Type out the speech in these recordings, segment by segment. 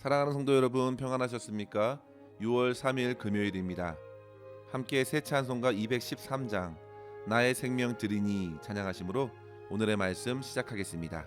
사랑하는 성도 여러분, 평안하셨습니까? 6월 3일 금요일입니다. 함께 새 찬송가 213장 나의 생명 드리니 찬양하심으로 오늘의 말씀 시작하겠습니다.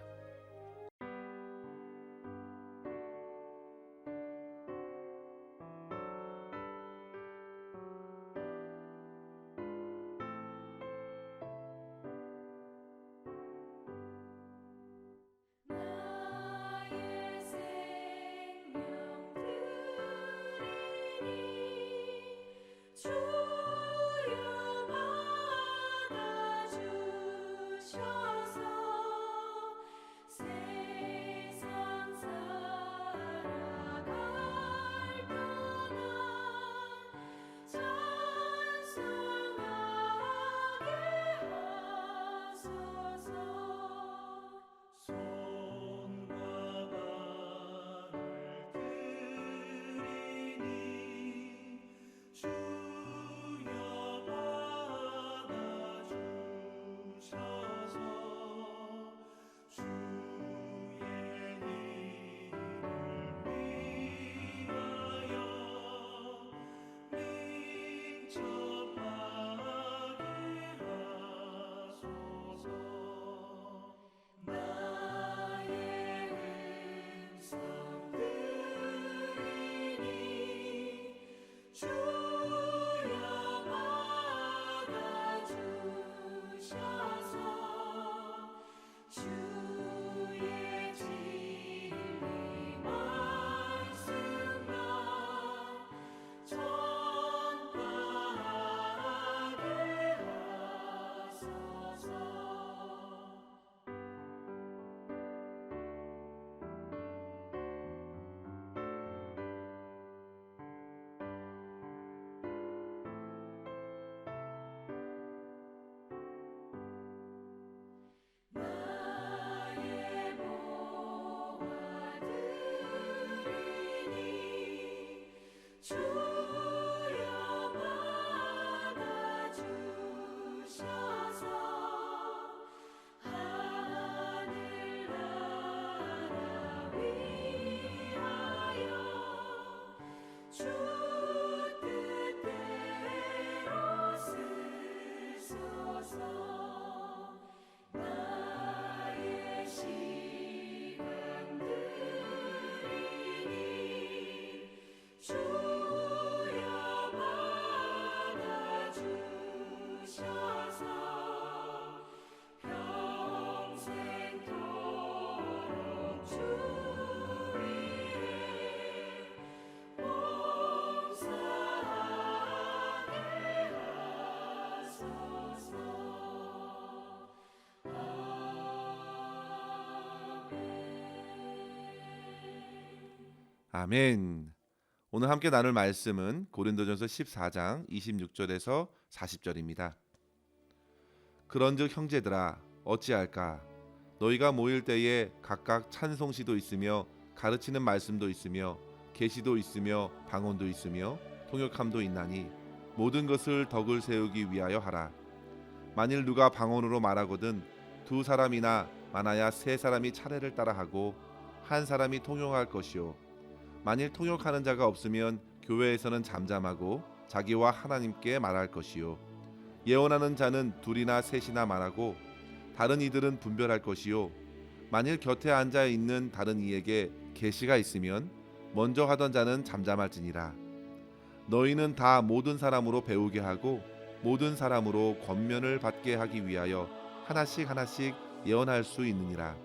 아멘. 오늘 함께 나눌 말씀은 고린도전서 14장 26절에서 40절입니다. 그런즉 형제들아 어찌할까? 너희가 모일 때에 각각 찬송시도 있으며 가르치는 말씀도 있으며 계시도 있으며 방언도 있으며 통역함도 있나니 모든 것을 덕을 세우기 위하여 하라. 만일 누가 방언으로 말하거든 두 사람이나 많아야 세 사람이 차례를 따라하고 한 사람이 통역할 것이요 만일 통역하는 자가 없으면 교회에서는 잠잠하고 자기와 하나님께 말할 것이요 예언하는 자는 둘이나 셋이나 말하고 다른 이들은 분별할 것이요 만일 곁에 앉아 있는 다른 이에게 계시가 있으면 먼저 하던 자는 잠잠할지니라. 너희는 다 모든 사람으로 배우게 하고 모든 사람으로 권면을 받게 하기 위하여 하나씩 하나씩 예언할 수 있느니라.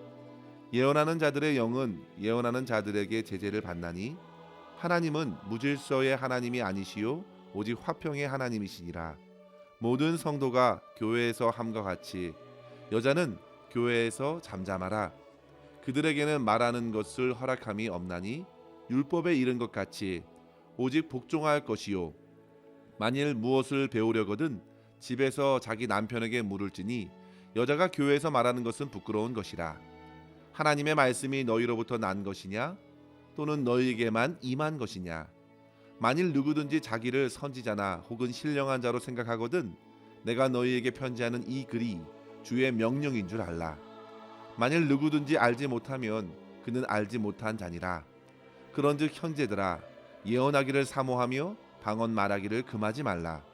예언하는 자들의 영은 예언하는 자들에게 제재를 받나니 하나님은 무질서의 하나님이 아니시요 오직 화평의 하나님이시니라. 모든 성도가 교회에서 함과 같이 여자는 교회에서 잠잠하라. 그들에게는 말하는 것을 허락함이 없나니 율법에 이른 것 같이 오직 복종할 것이요 만일 무엇을 배우려거든 집에서 자기 남편에게 물을지니 여자가 교회에서 말하는 것은 부끄러운 것이라. 하나님의 말씀이 너희로부터 난 것이냐 또는 너희에게만 임한 것이냐. 만일 누구든지 자기를 선지자나 혹은 신령한 자로 생각하거든 내가 너희에게 편지하는 이 글이 주의 명령인 줄 알라. 만일 누구든지 알지 못하면 그는 알지 못한 자니라. 그런즉 형제들아 예언하기를 사모하며 방언 말하기를 금하지 말라.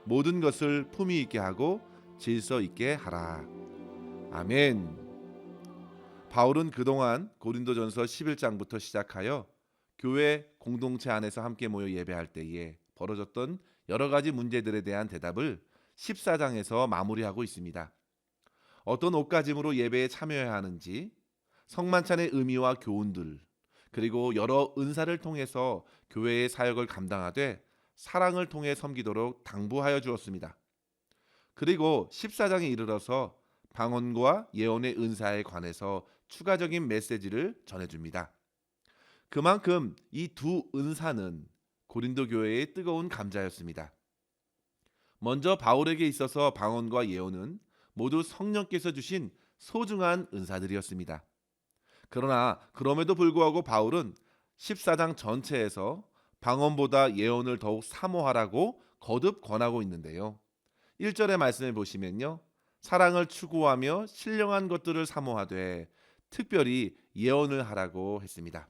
모든 것을 품위 있게 하고 질서 있게 하라. 아멘. 바울은 그동안 고린도전서 11장부터 시작하여 교회 공동체 안에서 함께 모여 예배할 때에 벌어졌던 여러 가지 문제들에 대한 대답을 14장에서 마무리하고 있습니다. 어떤 옷가짐으로 예배에 참여해야 하는지, 성만찬의 의미와 교훈들, 그리고 여러 은사를 통해서 교회의 사역을 감당하되 사랑을 통해 섬기도록 당부하여 주었습니다. 그리고 14장에 이르러서 방언과 예언의 은사에 관해서 추가적인 메시지를 전해줍니다. 그만큼 이 두 은사는 고린도 교회의 뜨거운 감자였습니다. 먼저 바울에게 있어서 방언과 예언은 모두 성령께서 주신 소중한 은사들이었습니다. 그러나 그럼에도 불구하고 바울은 14장 전체에서 방언보다 예언을 더욱 사모하라고 거듭 권하고 있는데요. 1절의 말씀을 보시면요. 사랑을 추구하며 신령한 것들을 사모하되 특별히 예언을 하라고 했습니다.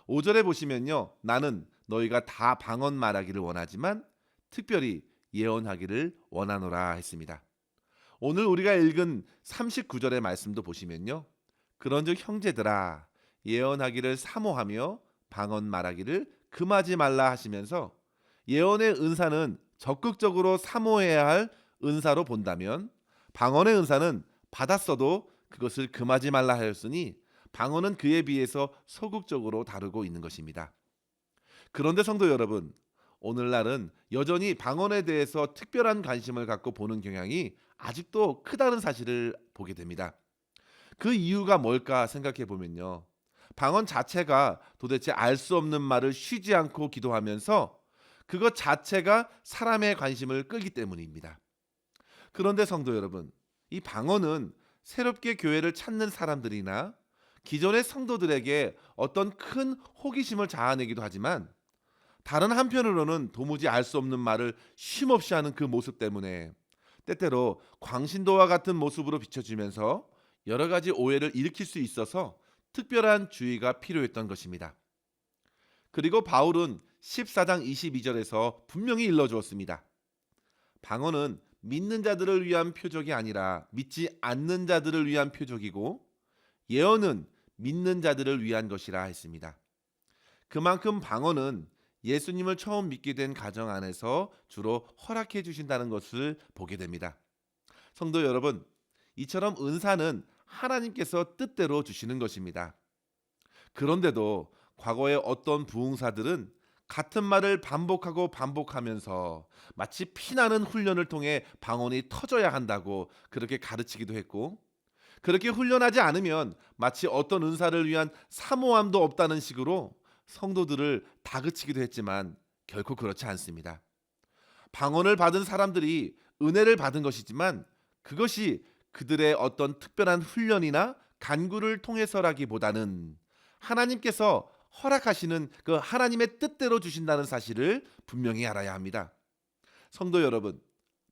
5절에 보시면요. 나는 너희가 다 방언 말하기를 원하지만 특별히 예언하기를 원하노라 했습니다. 오늘 우리가 읽은 39절의 말씀도 보시면요. 그런즉 형제들아 예언하기를 사모하며 방언 말하기를 금하지 말라 하시면서 예언의 은사는 적극적으로 사모해야 할 은사로 본다면 방언의 은사는 받았어도 그것을 금하지 말라 하였으니 방언은 그에 비해서 소극적으로 다루고 있는 것입니다. 그런데 성도 여러분, 오늘날은 여전히 방언에 대해서 특별한 관심을 갖고 보는 경향이 아직도 크다는 사실을 보게 됩니다. 그 이유가 뭘까 생각해 보면요. 방언 자체가 도대체 알 수 없는 말을 쉬지 않고 기도하면서 그것 자체가 사람의 관심을 끌기 때문입니다. 그런데 성도 여러분, 이 방언은 새롭게 교회를 찾는 사람들이나 기존의 성도들에게 어떤 큰 호기심을 자아내기도 하지만 다른 한편으로는 도무지 알 수 없는 말을 쉼없이 하는 그 모습 때문에 때때로 광신도와 같은 모습으로 비춰지면서 여러 가지 오해를 일으킬 수 있어서 특별한 주의가 필요했던 것입니다. 그리고 바울은 14장 22절에서 분명히 일러주었습니다. 방언은 믿는 자들을 위한 표적이 아니라 믿지 않는 자들을 위한 표적이고 예언은 믿는 자들을 위한 것이라 했습니다. 그만큼 방언은 예수님을 처음 믿게 된 가정 안에서 주로 허락해 주신다는 것을 보게 됩니다. 성도 여러분, 이처럼 은사는 하나님께서 뜻대로 주시는 것입니다. 그런데도 과거의 어떤 부흥사들은 같은 말을 반복하고 반복하면서 마치 피나는 훈련을 통해 방언이 터져야 한다고 그렇게 가르치기도 했고, 그렇게 훈련하지 않으면 마치 어떤 은사를 위한 사모함도 없다는 식으로 성도들을 다그치기도 했지만 결코 그렇지 않습니다. 방언을 받은 사람들이 은혜를 받은 것이지만 그것이 그들의 어떤 특별한 훈련이나 간구를 통해서라기보다는 하나님께서 허락하시는 그 하나님의 뜻대로 주신다는 사실을 분명히 알아야 합니다. 성도 여러분,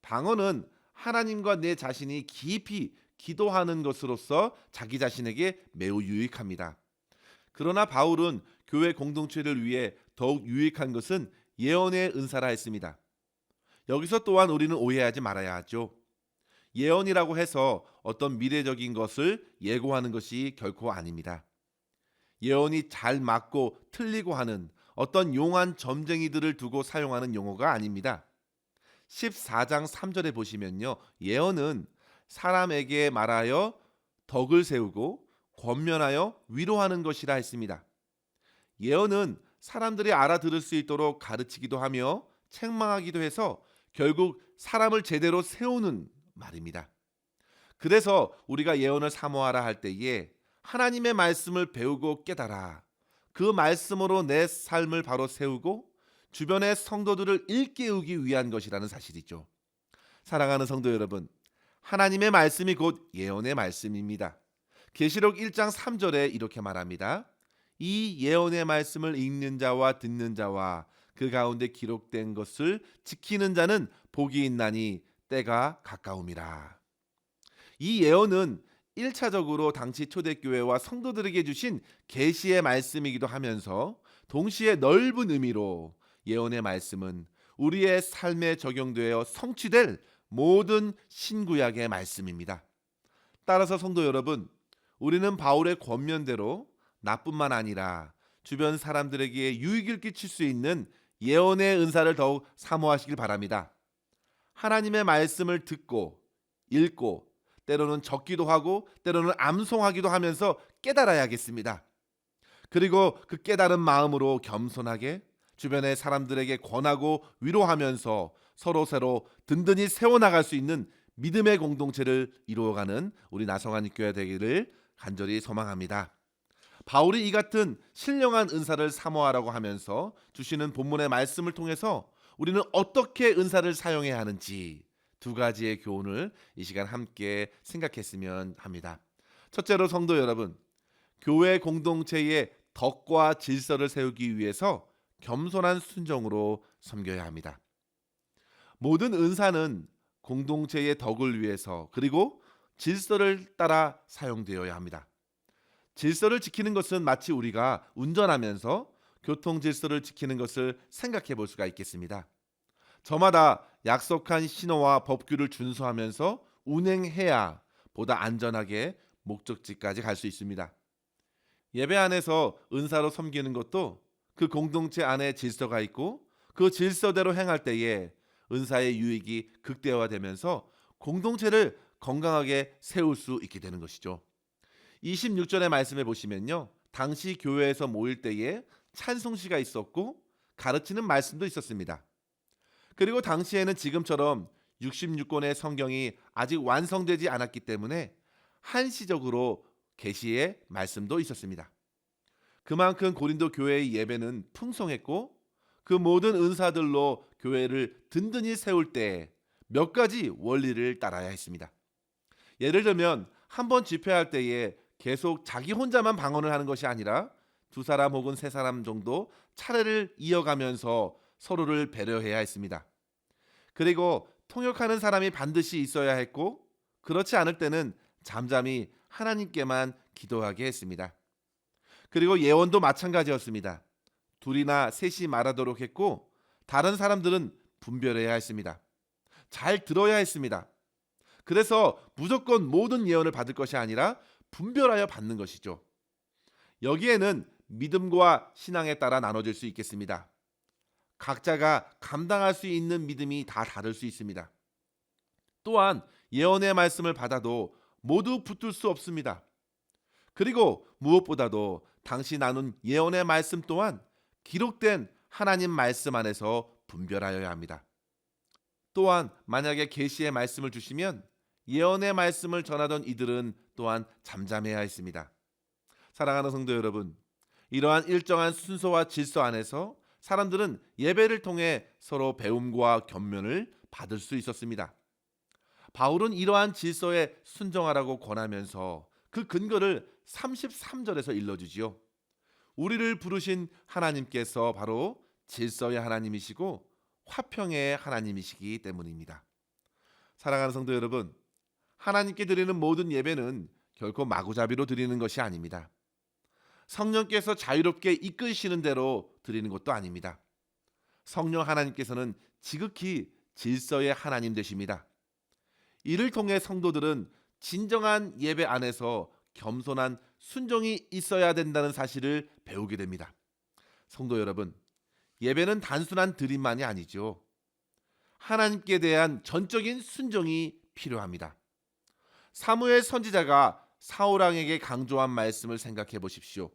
방언은 하나님과 내 자신이 깊이 기도하는 것으로서 자기 자신에게 매우 유익합니다. 그러나 바울은 교회 공동체를 위해 더욱 유익한 것은 예언의 은사라 했습니다. 여기서 또한 우리는 오해하지 말아야 하죠. 예언이라고 해서 어떤 미래적인 것을 예고하는 것이 결코 아닙니다. 예언이 잘 맞고 틀리고 하는 어떤 용한 점쟁이들을 두고 사용하는 용어가 아닙니다. 14장 3절에 보시면요. 예언은 사람에게 말하여 덕을 세우고 권면하여 위로하는 것이라 했습니다. 예언은 사람들이 알아들을 수 있도록 가르치기도 하며 책망하기도 해서 결국 사람을 제대로 세우는 말입니다. 그래서 우리가 예언을 사모하라 할 때에 하나님의 말씀을 배우고 깨달아 그 말씀으로 내 삶을 바로 세우고 주변의 성도들을 일깨우기 위한 것이라는 사실이죠. 사랑하는 성도 여러분, 하나님의 말씀이 곧 예언의 말씀입니다. 계시록 1장 3절에 이렇게 말합니다. 이 예언의 말씀을 읽는 자와 듣는 자와 그 가운데 기록된 것을 지키는 자는 복이 있나니 때가 가까움이라. 이 예언은 1차적으로 당시 초대교회와 성도들에게 주신 계시의 말씀이기도 하면서 동시에 넓은 의미로 예언의 말씀은 우리의 삶에 적용되어 성취될 모든 신구약의 말씀입니다. 따라서 성도 여러분, 우리는 바울의 권면대로 나뿐만 아니라 주변 사람들에게 유익을 끼칠 수 있는 예언의 은사를 더욱 사모하시길 바랍니다. 하나님의 말씀을 듣고 읽고 때로는 적기도 하고 때로는 암송하기도 하면서 깨달아야겠습니다. 그리고 그 깨달은 마음으로 겸손하게 주변의 사람들에게 권하고 위로하면서 서로 든든히 세워나갈 수 있는 믿음의 공동체를 이루어가는 우리 나성한 교회 되기를 간절히 소망합니다. 바울이 이 같은 신령한 은사를 사모하라고 하면서 주시는 본문의 말씀을 통해서 우리는 어떻게 은사를 사용해야 하는지 두 가지의 교훈을 이 시간 함께 생각했으면 합니다. 첫째로 성도 여러분, 교회 공동체의 덕과 질서를 세우기 위해서 겸손한 순종으로 섬겨야 합니다. 모든 은사는 공동체의 덕을 위해서 그리고 질서를 따라 사용되어야 합니다. 질서를 지키는 것은 마치 우리가 운전하면서 교통 질서를 지키는 것을 생각해 볼 수가 있겠습니다. 저마다 약속한 신호와 법규를 준수하면서 운행해야 보다 안전하게 목적지까지 갈 수 있습니다. 예배 안에서 은사로 섬기는 것도 그 공동체 안에 질서가 있고 그 질서대로 행할 때에 은사의 유익이 극대화되면서 공동체를 건강하게 세울 수 있게 되는 것이죠. 26절의 말씀에 보시면요, 당시 교회에서 모일 때에 찬송시가 있었고 가르치는 말씀도 있었습니다. 그리고 당시에는 지금처럼 66권의 성경이 아직 완성되지 않았기 때문에 한시적으로 계시의 말씀도 있었습니다. 그만큼 고린도 교회의 예배는 풍성했고 그 모든 은사들로 교회를 든든히 세울 때 몇 가지 원리를 따라야 했습니다. 예를 들면 한번 집회할 때에 계속 자기 혼자만 방언을 하는 것이 아니라 두 사람 혹은 세 사람 정도 차례를 이어가면서 서로를 배려해야 했습니다. 그리고 통역하는 사람이 반드시 있어야 했고 그렇지 않을 때는 잠잠히 하나님께만 기도하게 했습니다. 그리고 예언도 마찬가지였습니다. 둘이나 셋이 말하도록 했고 다른 사람들은 분별해야 했습니다. 잘 들어야 했습니다. 그래서 무조건 모든 예언을 받을 것이 아니라 분별하여 받는 것이죠. 여기에는 믿음과 신앙에 따라 나눠질 수 있겠습니다. 각자가 감당할 수 있는 믿음이 다 다를 수 있습니다. 또한 예언의 말씀을 받아도 모두 붙들 수 없습니다. 그리고 무엇보다도 당시 나눈 예언의 말씀 또한 기록된 하나님 말씀 안에서 분별하여야 합니다. 또한 만약에 계시의 말씀을 주시면 예언의 말씀을 전하던 이들은 또한 잠잠해야 했습니다. 사랑하는 성도 여러분, 이러한 일정한 순서와 질서 안에서 사람들은 예배를 통해 서로 배움과 겸면을 받을 수 있었습니다. 바울은 이러한 질서에 순종하라고 권하면서 그 근거를 33절에서 일러주지요. 우리를 부르신 하나님께서 바로 질서의 하나님이시고 화평의 하나님이시기 때문입니다. 사랑하는 성도 여러분, 하나님께 드리는 모든 예배는 결코 마구잡이로 드리는 것이 아닙니다. 성령께서 자유롭게 이끄시는 대로 드리는 것도 아닙니다. 성령 하나님께서는 지극히 질서의 하나님 되십니다. 이를 통해 성도들은 진정한 예배 안에서 겸손한 순종이 있어야 된다는 사실을 배우게 됩니다. 성도 여러분, 예배는 단순한 드림만이 아니죠. 하나님께 대한 전적인 순종이 필요합니다. 사무엘 선지자가 사울 왕에게 강조한 말씀을 생각해 보십시오.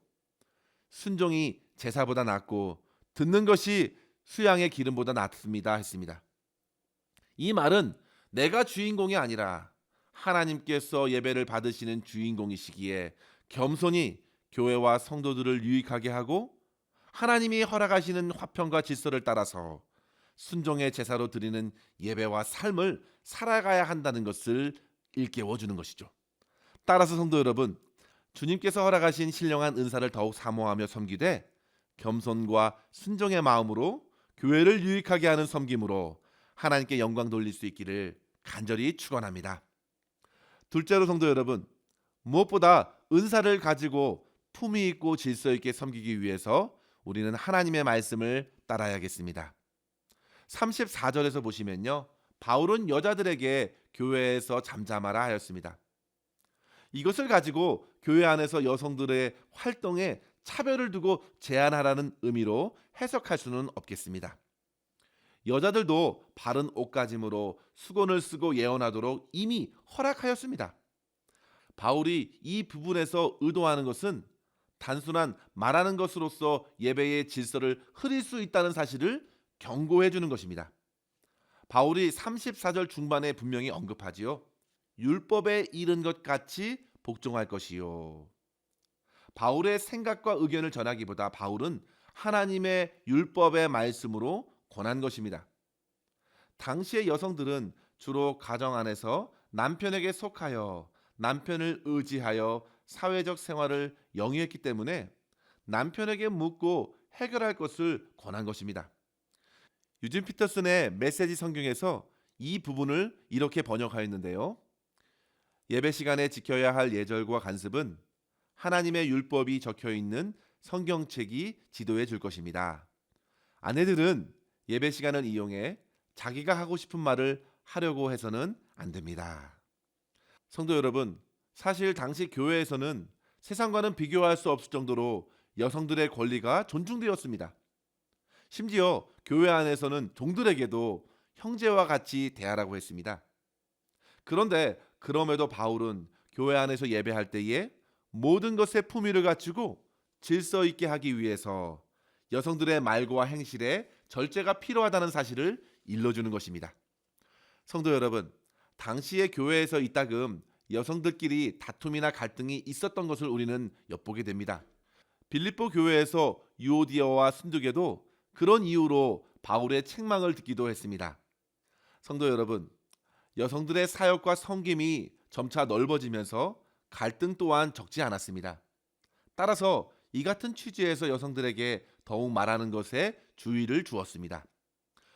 순종이 제사보다 낫고 듣는 것이 수양의 기름보다 낫습니다 했습니다. 이 말은 내가 주인공이 아니라 하나님께서 예배를 받으시는 주인공이시기에 겸손히 교회와 성도들을 유익하게 하고 하나님이 허락하시는 화평과 질서를 따라서 순종의 제사로 드리는 예배와 삶을 살아가야 한다는 것을 일깨워 주는 것이죠. 따라서 성도 여러분, 주님께서 허락하신 신령한 은사를 더욱 사모하며 섬기되 겸손과 순종의 마음으로 교회를 유익하게 하는 섬김으로 하나님께 영광 돌릴 수 있기를 간절히 축원합니다. 둘째로 성도 여러분, 무엇보다 은사를 가지고 품위 있고 질서 있게 섬기기 위해서 우리는 하나님의 말씀을 따라야겠습니다. 34절에서 보시면요. 바울은 여자들에게 교회에서 잠잠하라 하였습니다. 이것을 가지고 교회 안에서 여성들의 활동에 차별을 두고 제한하라는 의미로 해석할 수는 없겠습니다. 여자들도 바른 옷가짐으로 수건을 쓰고 예언하도록 이미 허락하였습니다. 바울이 이 부분에서 의도하는 것은 단순한 말하는 것으로서 예배의 질서를 흐릴 수 있다는 사실을 경고해 주는 것입니다. 바울이 34절 중반에 분명히 언급하지요. 율법에 이른 것 같이 복종할 것이요. 바울의 생각과 의견을 전하기보다 바울은 하나님의 율법의 말씀으로 권한 것입니다. 당시의 여성들은 주로 가정 안에서 남편에게 속하여 남편을 의지하여 사회적 생활을 영위했기 때문에 남편에게 묻고 해결할 것을 권한 것입니다. 유진 피터슨의 메시지 성경에서 이 부분을 이렇게 번역하였는데요. 예배 시간에 지켜야 할 예절과 관습은 하나님의 율법이 적혀 있는 성경책이 지도해 줄 것입니다. 아내들은 예배 시간을 이용해 자기가 하고 싶은 말을 하려고 해서는 안 됩니다. 성도 여러분, 사실 당시 교회에서는 세상과는 비교할 수 없을 정도로 여성들의 권리가 존중되었습니다. 심지어 교회 안에서는 종들에게도 형제와 같이 대하라고 했습니다. 그런데 그럼에도 바울은 교회 안에서 예배할 때에 모든 것의 품위를 갖추고 질서 있게 하기 위해서 여성들의 말과 행실에 절제가 필요하다는 사실을 일러주는 것입니다. 성도 여러분, 당시의 교회에서 이따금 여성들끼리 다툼이나 갈등이 있었던 것을 우리는 엿보게 됩니다. 빌립보 교회에서 유오디아와 순두계도 그런 이유로 바울의 책망을 듣기도 했습니다. 성도 여러분, 여성들의 사역과 섬김이 점차 넓어지면서 갈등 또한 적지 않았습니다. 따라서 이 같은 취지에서 여성들에게 더욱 말하는 것에 주의를 주었습니다.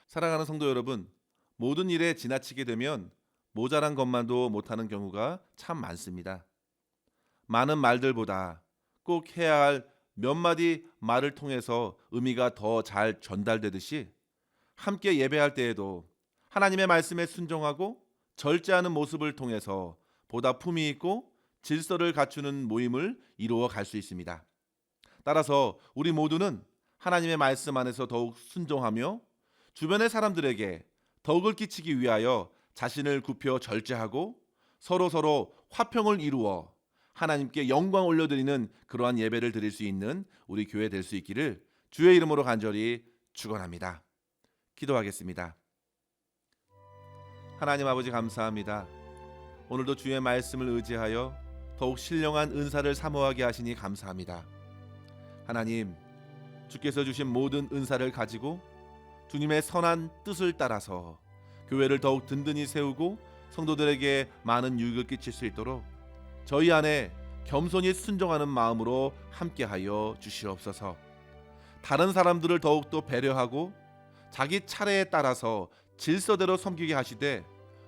사랑하는 성도 여러분, 모든 일에 지나치게 되면 모자란 것만도 못하는 경우가 참 많습니다. 많은 말들보다 꼭 해야 할 몇 마디 말을 통해서 의미가 더 잘 전달되듯이 함께 예배할 때에도 하나님의 말씀에 순종하고 절제하는 모습을 통해서 보다 품위 있고 질서를 갖추는 모임을 이루어 갈 수 있습니다. 따라서 우리 모두는 하나님의 말씀 안에서 더욱 순종하며 주변의 사람들에게 덕을 끼치기 위하여 자신을 굽혀 절제하고 서로 화평을 이루어 하나님께 영광 올려드리는 그러한 예배를 드릴 수 있는 우리 교회 될 수 있기를 주의 이름으로 간절히 축원합니다. 기도하겠습니다. 하나님 아버지 감사합니다. 오늘도 주의 말씀을 의지하여 더욱 신령한 은사를 사모하게 하시니 감사합니다. 하나님, 주께서 주신 모든 은사를 가지고 주님의 선한 뜻을 따라서 교회를 더욱 든든히 세우고 성도들에게 많은 유익을 끼칠 수 있도록 저희 안에 겸손히 순종하는 마음으로 함께하여 주시옵소서. 다른 사람들을 더욱더 배려하고 자기 차례에 따라서 질서대로 섬기게 하시되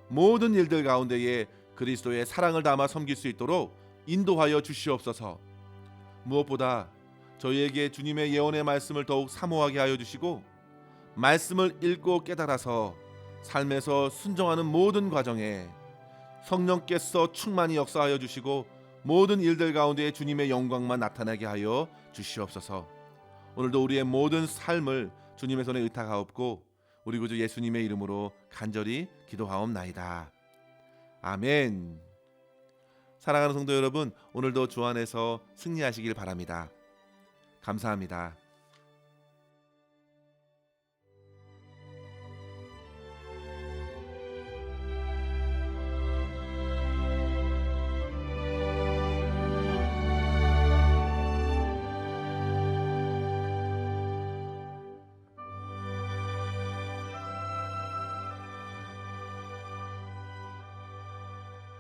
모든 일들 가운데에 그리스도의 사랑을 담아 섬길 수 있도록 인도하여 주시옵소서. 무엇보다 저희에게 주님의 예언의 말씀을 더욱 사모하게 하여 주시고 말씀을 읽고 깨달아서 삶에서 순종하는 모든 과정에 성령께서 충만히 역사하여 주시고 모든 일들 가운데 주님의 영광만 나타나게 하여 주시옵소서. 오늘도 우리의 모든 삶을 주님의 손에 의탁하옵고 우리 구주 예수님의 이름으로 간절히 기도하옵나이다. 아멘. 사랑하는 성도 여러분, 오늘도 주 안에서 승리하시길 바랍니다. 감사합니다.